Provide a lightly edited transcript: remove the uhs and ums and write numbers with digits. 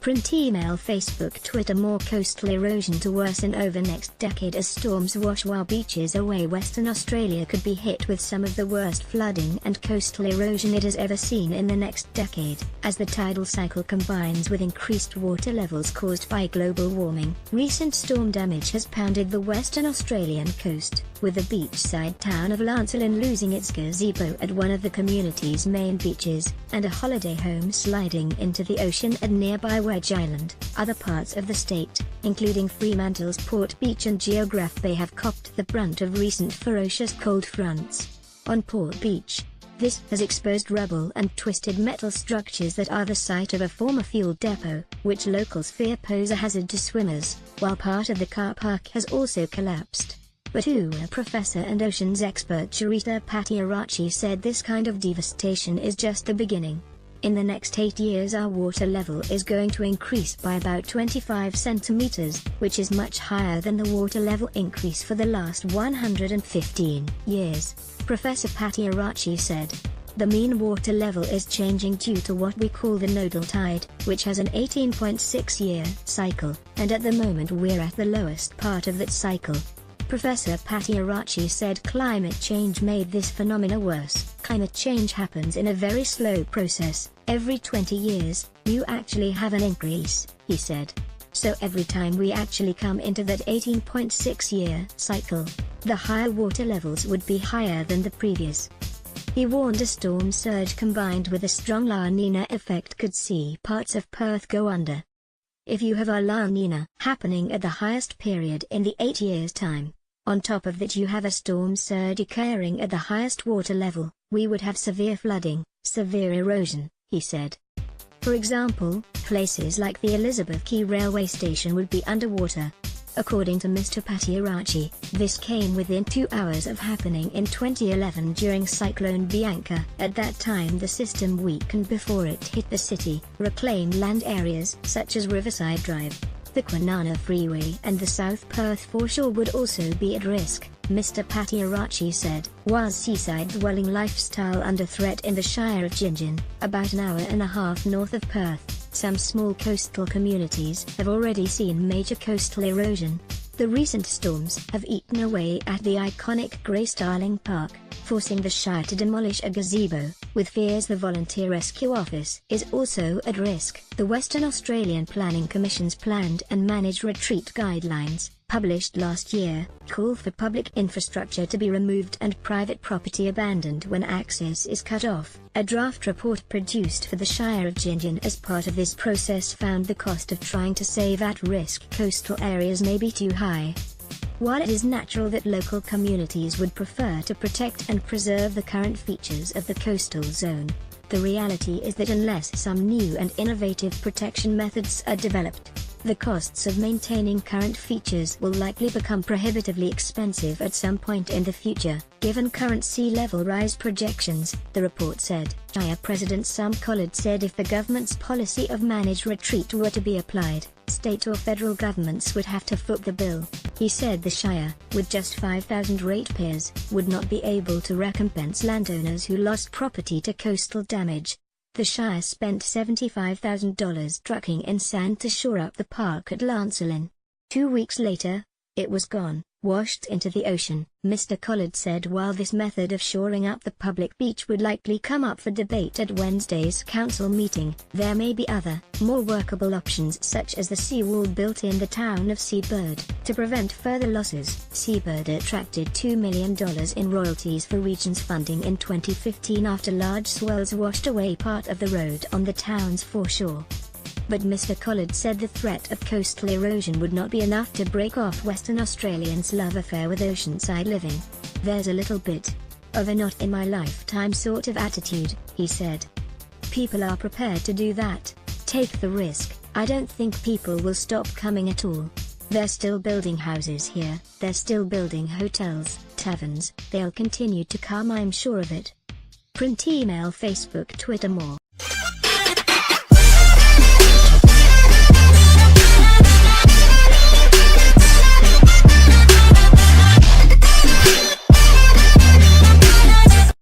Print email Facebook Twitter more coastal erosion to worsen over next decade as storms wash while beaches away. Western Australia could be hit with some of the worst flooding and coastal erosion it has ever seen in the next decade, as the tidal cycle combines with increased water levels caused by global warming. Recent storm damage has pounded the Western Australian coast, with the beachside town of Lancelin losing its gazebo at one of the community's main beaches, and a holiday home sliding into the ocean at nearby Wedge Island. Other parts of the state, including Fremantle's Port Beach and Geograph Bay, have copped the brunt of recent ferocious cold fronts. On Port Beach, this has exposed rubble and twisted metal structures that are the site of a former fuel depot, which locals fear pose a hazard to swimmers, while part of the car park has also collapsed. But UA professor and oceans expert Charita Patiarachi said this kind of devastation is just the beginning. In the next 8 years our water level is going to increase by about 25 centimeters, which is much higher than the water level increase for the last 115 years, Professor Patiarachi said. The mean water level is changing due to what we call the nodal tide, which has an 18.6-year cycle, and at the moment we're at the lowest part of that cycle. Professor Patiarachi said climate change made this phenomena worse. Climate change happens in a very slow process. Every 20 years, you actually have an increase, he said. So every time we actually come into that 18.6-year cycle, the higher water levels would be higher than the previous. He warned a storm surge combined with a strong La Nina effect could see parts of Perth go under. If you have a La Nina happening at the highest period in the 8 years' time, on top of that you have a storm surge occurring at the highest water level, we would have severe flooding, severe erosion, he said. For example, places like the Elizabeth Quay railway station would be underwater. According to Mr. Patiarachi, this came within 2 hours of happening in 2011 during Cyclone Bianca. At that time the system weakened before it hit the city. Reclaimed land areas such as Riverside Drive, the Kwinana Freeway and the South Perth foreshore would also be at risk, Mr. Patiarachi said. Was seaside dwelling lifestyle under threat in the Shire of Gingin, about an hour and a half north of Perth? Some small coastal communities have already seen major coastal erosion. The recent storms have eaten away at the iconic Grey Starling Park, forcing the Shire to demolish a gazebo, with fears the Volunteer Rescue Office is also at risk. The Western Australian Planning Commission's Planned and Managed Retreat Guidelines, published last year, call for public infrastructure to be removed and private property abandoned when access is cut off. A draft report produced for the Shire of Gingin as part of this process found the cost of trying to save at-risk coastal areas may be too high. While it is natural that local communities would prefer to protect and preserve the current features of the coastal zone, the reality is that unless some new and innovative protection methods are developed, the costs of maintaining current features will likely become prohibitively expensive at some point in the future, given current sea level rise projections, the report said. Shire President Sam Collard said if the government's policy of managed retreat were to be applied, state or federal governments would have to foot the bill. He said the Shire, with just 5,000 ratepayers, would not be able to recompense landowners who lost property to coastal damage. The Shire spent $75,000 trucking in sand to shore up the park at Lancelin. 2 weeks later, it was gone, washed into the ocean. Mr. Collard said while this method of shoring up the public beach would likely come up for debate at Wednesday's council meeting, there may be other, more workable options such as the seawall built in the town of Seabird. To prevent further losses, Seabird attracted $2 million in royalties for regions funding in 2015 after large swells washed away part of the road on the town's foreshore. But Mr. Collard said the threat of coastal erosion would not be enough to break off Western Australians' love affair with oceanside living. There's a little bit of a not in my lifetime sort of attitude, he said. People are prepared to do that, take the risk. I don't think people will stop coming at all. They're still building houses here, they're still building hotels, taverns, they'll continue to come, I'm sure of it. Print email Facebook Twitter more.